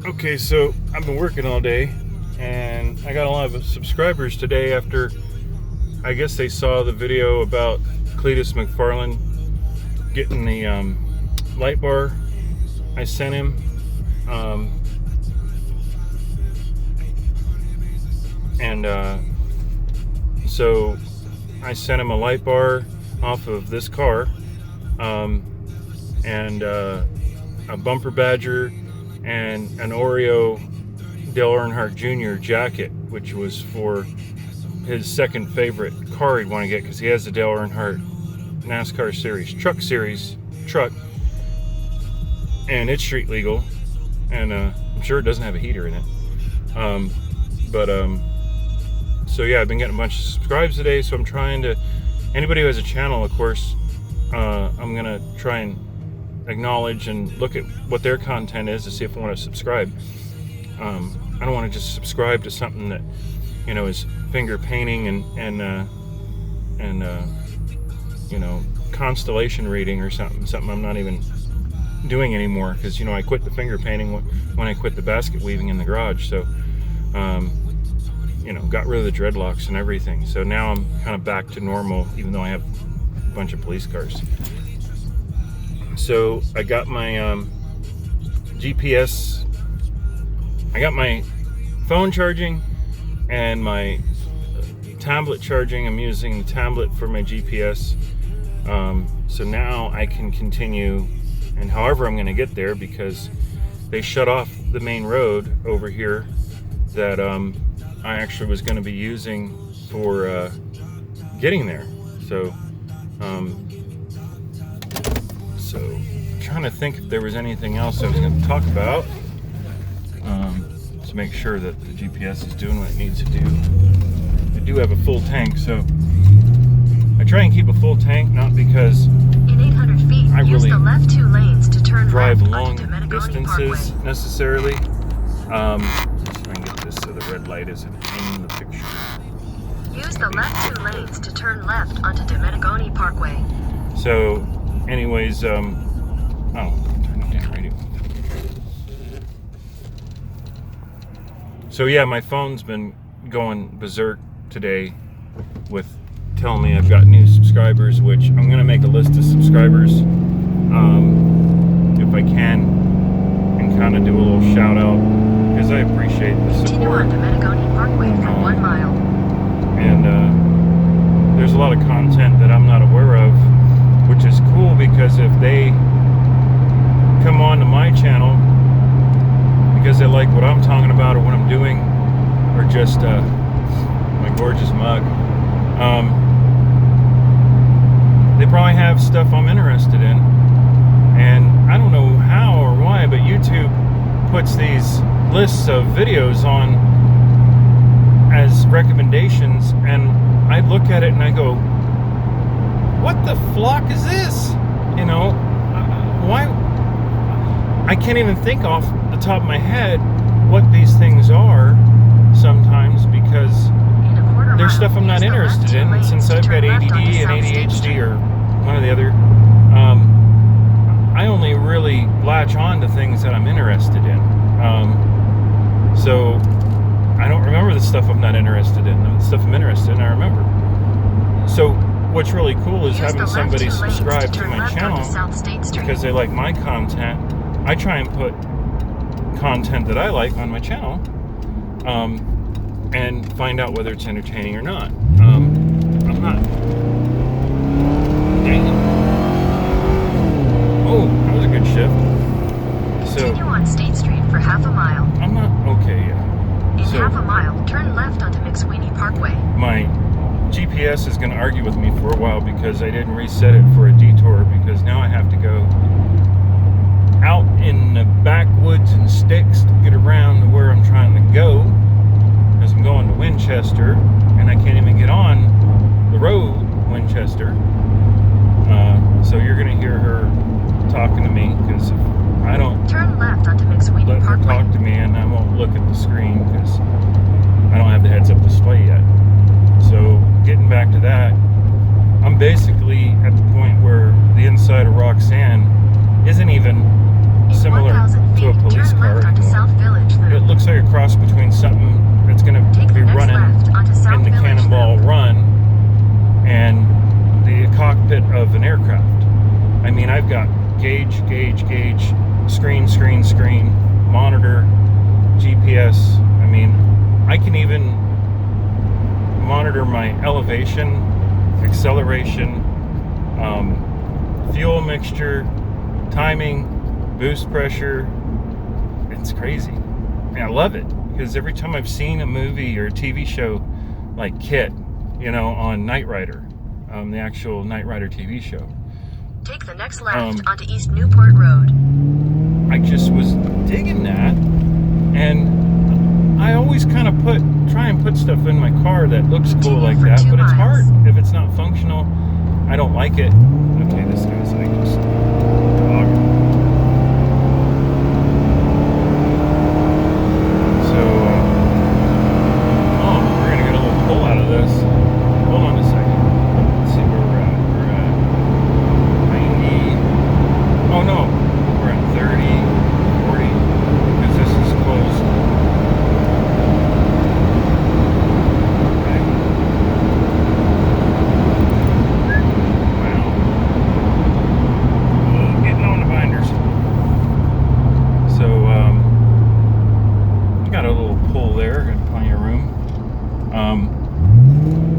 Okay, so I've been working all day, and I got a lot of subscribers today after, I guess they saw the video about Cletus McFarland getting the light bar I sent him. So I sent him a light bar off of this car, and a bumper badger and an Oreo Dale Earnhardt Jr. jacket, which was for his second favorite car he'd want to get, because he has the Dale Earnhardt NASCAR Series truck, and it's street legal, and I'm sure it doesn't have a heater in it. So yeah, I've been getting a bunch of subscribes today, so I'm trying to, anybody who has a channel, of course, I'm gonna try and acknowledge and look at what their content is to see if I want to subscribe. I don't want to just subscribe to something that, you know, is finger painting and you know, constellation reading or something I'm not even doing anymore, because, you know, I quit the finger painting when I quit the basket weaving in the garage. So you know, got rid of the dreadlocks and everything, so now I'm kind of back to normal, even though I have a bunch of police cars. So I got my GPS, I got my phone charging and my tablet charging. I'm using the tablet for my GPS. So now I can continue, and however I'm going to get there, because they shut off the main road over here that I actually was going to be using for getting there. So I'm trying to think if there was anything else I was going to talk about, to make sure that the GPS is doing what it needs to do. I do have a full tank, so I try and keep a full tank, not because in 800 feet, I really the left two lanes to turn drive left long onto distances necessarily. Just try and get this so the red light isn't in the picture. Use the left two lanes to turn left onto Domenegoni Parkway. So anyways, turn it down radio. So yeah, my phone's been going berserk today with telling me I've got new subscribers, which I'm going to make a list of subscribers if I can, and kind of do a little shout out, because I appreciate the support. Continue on Domenegoni Parkway for 1 mile. And there's a lot of content that I'm not aware of, which is cool, because if they come on to my channel because they like what I'm talking about or what I'm doing, or just my gorgeous mug, they probably have stuff I'm interested in, and I don't know how or why, but YouTube puts these lists of videos on as recommendations, and I look at it and I go, what the flock is this? You know, why? I can't even think off the top of my head what these things are sometimes, because there's stuff I'm not interested in, since I've got ADD and ADHD or one or the other. I only really latch on to things that I'm interested in. So I don't remember the stuff I'm not interested in. The stuff I'm interested in, I remember. So what's really cool is having somebody subscribe to my channel because they like my content. I try and put content that I like on my channel, and find out whether it's entertaining or not. I'm not. Dang it. Oh, that was a good shift. So, continue on State Street for half a mile. I'm not. Okay, yeah. In half a mile, turn left onto McSweeney Parkway. My GPS is going to argue with me for a while because I didn't reset it for a detour, because now I have to go out in the backwoods and sticks to get around to where I'm trying to go, because I'm going to Winchester and I can't even get on the road Winchester. So you're going to hear her talking to me, because if I don't turn left onto McSweeney let her Parkway. talk to me, and I won't look at the screen because I don't have the heads-up display yet. So getting back to that, I'm basically at the point where the inside of Roxanne isn't even similar to a police car anymore. looks like a cross between something that's going to Take be the next running left onto South in the Village Cannonball Loop. Run and the cockpit of an aircraft. I mean, I've got gauge, screen, monitor, GPS. I mean, I can even monitor my elevation, acceleration, fuel mixture, timing, boost pressure. It's crazy. And I love it because every time I've seen a movie or a TV show like Kit, you know, on Knight Rider, the actual Knight Rider TV show, Take the next left onto East Newport Road. I just was digging that, and I always kind of try and put stuff in my car that looks cool like that, but it's hard if it's not functional. I don't like it. Okay, this guy's like just we're gonna get a little pull out of this. Hold on a second. Let's see where we're at. We're at 90. Oh no, we're at 30, 40, because this is closed. Okay. Wow. Getting on the binders. So, got a little pull there, got plenty of room.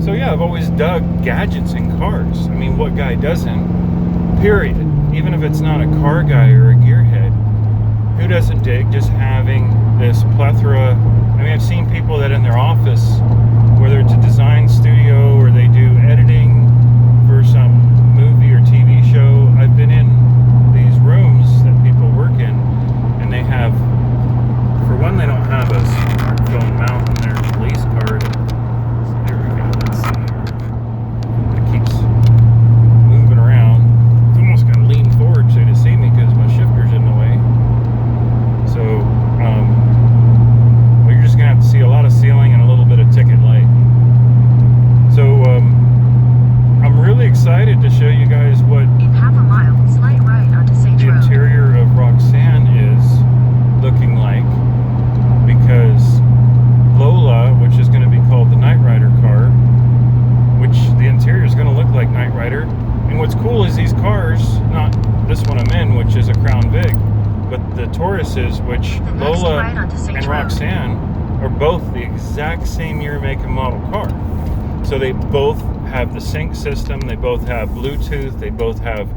So yeah, I've always dug gadgets in cars. I mean, what guy doesn't? Period. Even if it's not a car guy or a gearhead, who doesn't dig just having this plethora? I mean, I've seen people that in their office, whether it's a design studio or they do editing for some movie or TV show, I've been in these rooms that people work in, and they have, for one, they don't have a smartphone mount in their police card. There we go. Let's see here. It keeps moving around. It's almost got to lean forward so to see me because my shifter's in the way. So, well, you're just gonna have to see a lot of ceiling and a little bit of ticket light. So, I'm really excited to show you guys what In half a mile, slight right onto St. the Road. interior of Roxanne is looking like, because Lola, which is going to be called the Knight Rider car, which the interior is going to look like Knight Rider. And what's cool is these cars, not this one I'm in, which is a Crown Vic, but the Tauruses, which The next Lola right onto St. and Road. Roxanne are both the exact same year, make, and model car. So they both have the sync system, they both have Bluetooth, they both have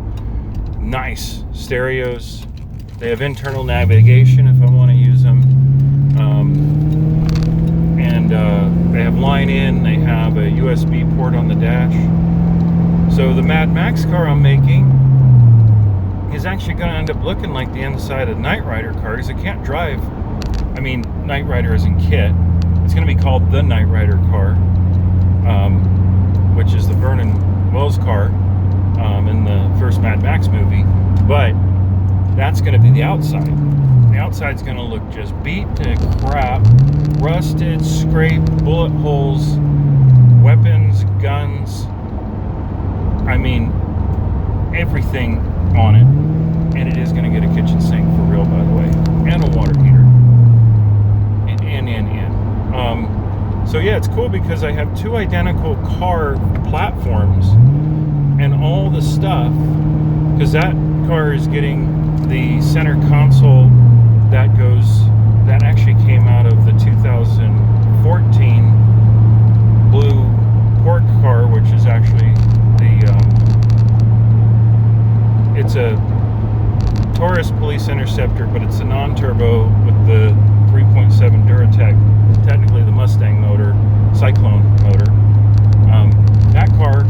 nice stereos, they have internal navigation if I want to use them, and they have line in, they have a USB port on the dash. So the Mad Max car I'm making is actually going to end up looking like the inside of the Knight Rider car, because it can't drive. I mean, Knight Rider isn't Kit. It's going to be called the Knight Rider car, which is the Vernon Wells car in the first Mad Max movie. But that's going to be the outside. The outside's going to look just beat to crap, rusted, scraped, bullet holes, weapons, guns. I mean, everything on it. And it is going to get a kitchen sink for real, by the way, and a water heater. So yeah, it's cool because I have two identical car platforms and all the stuff, because that car is getting the center console that actually came out of the 2014 blue port car, which is actually it's a Taurus Police Interceptor, but it's a non-turbo with the 3.7 Duratec, technically the Mustang motor, Cyclone motor. That car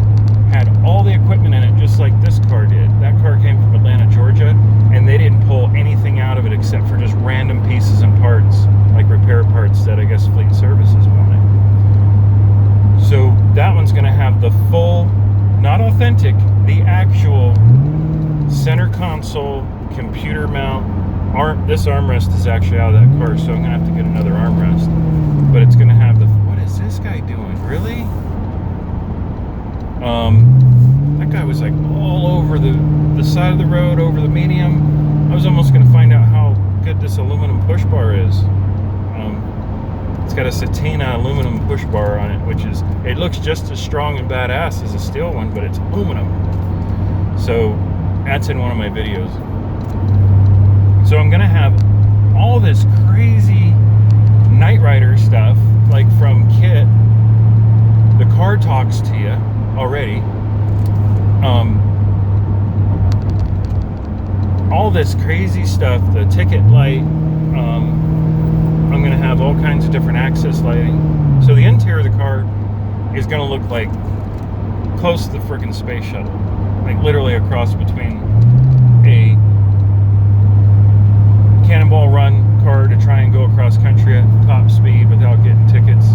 had all the equipment in it just like this car did. That car came from Atlanta, Georgia, and they didn't pull anything out of it except for just random pieces and parts, like repair parts that I guess Fleet Services wanted. So that one's going to have the full, not authentic, the actual center console, computer mount. This armrest is actually out of that car, so I'm going to have to get another armrest. But it's going to have the... What is this guy doing? Really? That guy was like all over the side of the road, over the medium. I was almost going to find out how good this aluminum push bar is. It's got a Satina aluminum push bar on it, which is, it looks just as strong and badass as a steel one, but it's aluminum. So that's in one of my videos. So I'm gonna have all this crazy Knight Rider stuff, like from Kit. The car talks to you already. All this crazy stuff, the ticket light. I'm gonna have all kinds of different access lighting. So the interior of the car is gonna look like close to the freaking space shuttle. Like literally a cross between a Cannonball Run car to try and go across country at top speed without getting tickets.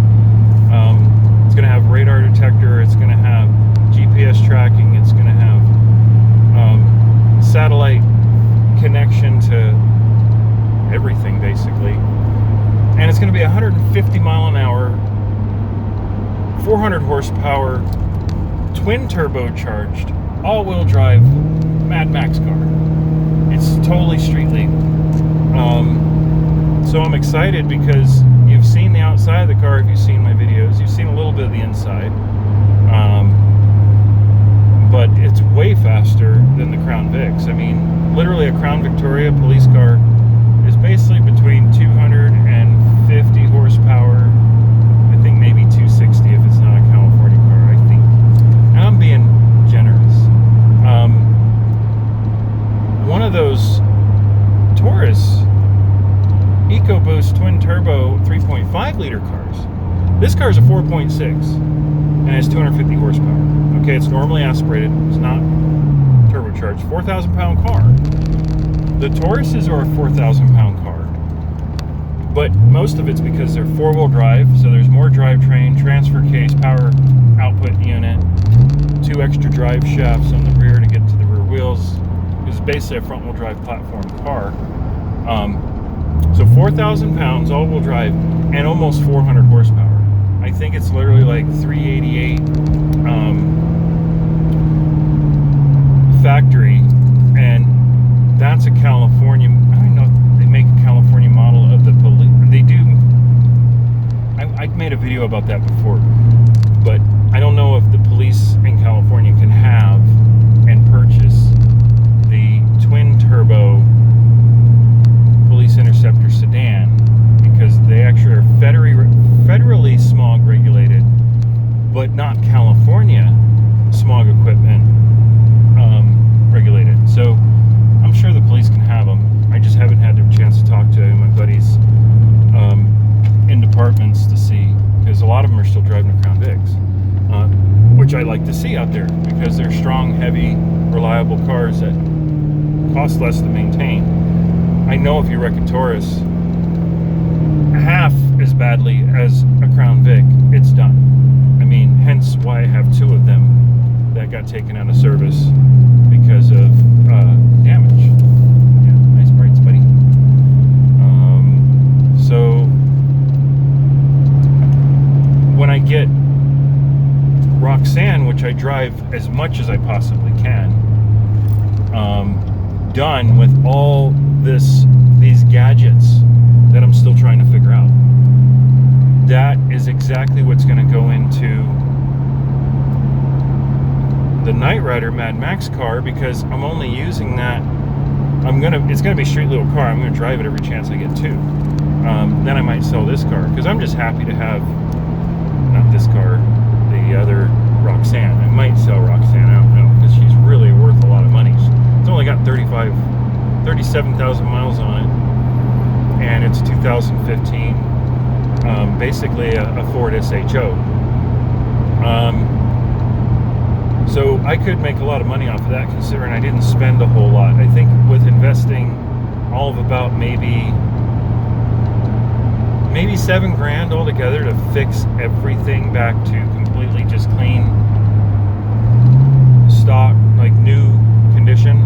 It's going to have radar detector. It's going to have GPS tracking. It's going to have satellite connection to everything, basically. And it's going to be 150 mile an hour, 400 horsepower, twin turbocharged, all-wheel drive Mad Max car. It's totally street legal. So I'm excited because you've seen the outside of the car. If you've seen my videos, you've seen a little bit of the inside. But it's way faster than the Crown Vics. I mean, literally a Crown Victoria police car is basically between 250 horsepower, I think maybe 260 if it's not a California car, I think. And I'm being generous. One of those Taurus EcoBoost twin turbo 3.5 liter cars. This car is a 4.6 and has 250 horsepower. Okay, it's normally aspirated, it's not turbocharged. 4,000 pound car. The Tauruses are a 4,000 pound car, but most of it's because they're four-wheel drive, so there's more drivetrain, transfer case, power output unit, 2 extra drive shafts on the rear to get to the rear wheels. It's basically a front-wheel drive platform car. So 4,000 pounds, all-wheel drive, and almost 400 horsepower. I think it's literally like 388 factory, and that's a California. I don't know if they make a California model of the police. They do. I made a video about that before, but I don't know if the police in California can have and purchase the twin turbo Police Interceptor sedan, because they actually are federally smog regulated, but not California smog equipment regulated. So I'm sure the police can have them. I just haven't had a chance to talk to my buddies in departments to see, because a lot of them are still driving the Crown Vics, which I like to see out there because they're strong, heavy, reliable cars that cost less to maintain. I know if you wreck a Taurus half as badly as a Crown Vic, it's done. I mean, hence why I have 2 of them that got taken out of service because of damage. Yeah, nice brights, buddy. So when I get Roxanne, which I drive as much as I possibly can, done with all these gadgets that I'm still trying to figure out, that is exactly what's going to go into the Knight Rider Mad Max car, because I'm only using that. It's gonna be a street legal car. I'm gonna drive it every chance I get to. Then I might sell this car, because I'm just happy to have, not this car, the other Roxanne. I might sell Roxanne, I don't know, because she's really worth a lot of money. It's only got 37,000 miles on it, and it's 2015, basically a Ford SHO. So I could make a lot of money off of that, considering I didn't spend a whole lot. I think with investing all of about maybe $7,000 altogether to fix everything back to completely just clean stock, like new condition,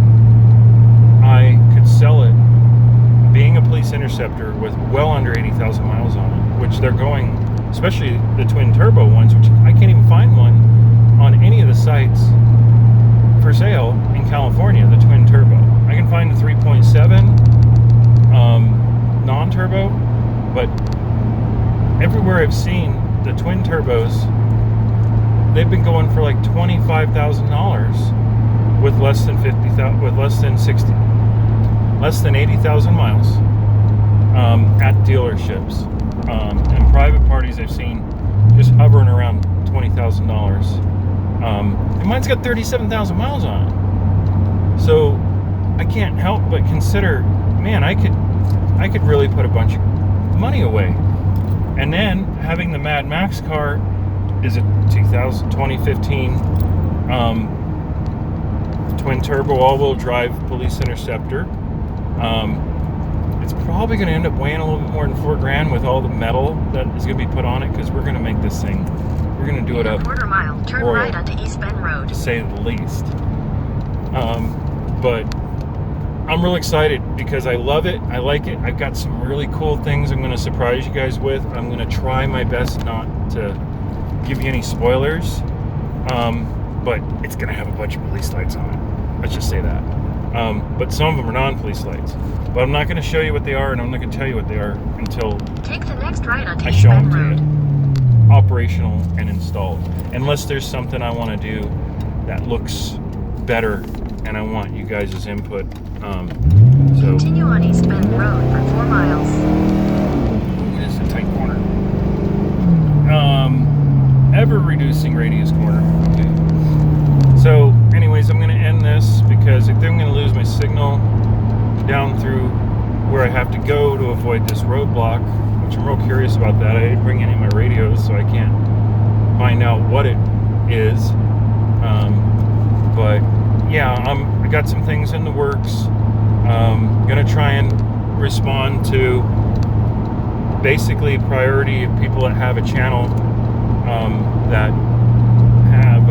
I could sell it being a Police Interceptor with well under 80,000 miles on it, which they're going, especially the twin turbo ones, which I can't even find one on any of the sites for sale in California, the twin turbo. I can find the 3.7 non-turbo, but everywhere I've seen the twin turbos, they've been going for like $25,000 with less than 50,000, with less than 80,000 miles at dealerships. And private parties I've seen just hovering around $20,000. And mine's got 37,000 miles on it. So I can't help but consider, man, I could really put a bunch of money away. And then having the Mad Max car is a 2015 twin turbo all-wheel drive police interceptor. It's probably going to end up weighing a little bit more than $4,000 with all the metal that is going to be put on it, because we're going to make this thing, we're going to do it In a up quarter mile, turn royal, right onto East Bend Road. to say the least. But I'm really excited because I love it. I like it. I've got some really cool things I'm going to surprise you guys with. I'm going to try my best not to give you any spoilers. But it's going to have a bunch of police lights on it. Let's just say that. But some of them are non-police lights. But I'm not going to show you what they are, and I'm not going to tell you what they are until Take the next right onto I East show Bend them Road. to you, operational and installed. Unless there's something I want to do that looks better, and I want you guys' input. So Continue on East Bend Road for 4 miles. it is a tight corner. Ever reducing radius corner. Okay. So, anyways, I'm going to end this because I think I'm going to lose my signal down through where I have to go to avoid this roadblock, which I'm real curious about that. I didn't bring any of my radios, so I can't find out what it is. But yeah, I got some things in the works. Gonna try and respond to basically priority of people that have a channel that have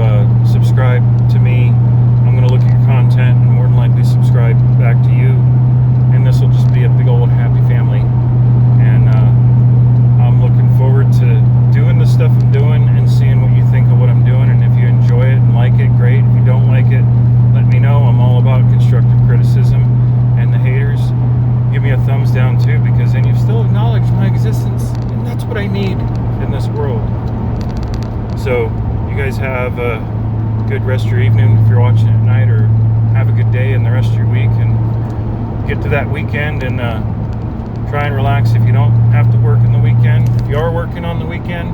subscribed to me. I'm gonna look at your content and more than likely subscribe back to you, and this will just be a big old happy family. And I'm looking forward to doing the stuff I'm doing and seeing what you think of what I'm doing. And if you enjoy it and like it, great. If you don't like it, let me know. I'm all about constructive criticism. And the haters, give me a thumbs down too, because then you've still acknowledged my existence, and that's what I need in this world. So you guys have a good rest of your evening if you're watching at night, or have a good day and the rest of your week, and get to that weekend and try and relax if you don't have to work in the weekend. If you are working on the weekend,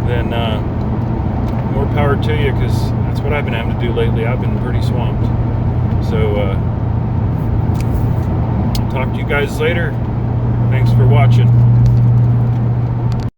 then more power to you, because that's what I've been having to do lately. I've been pretty swamped. So talk to you guys later. Thanks for watching.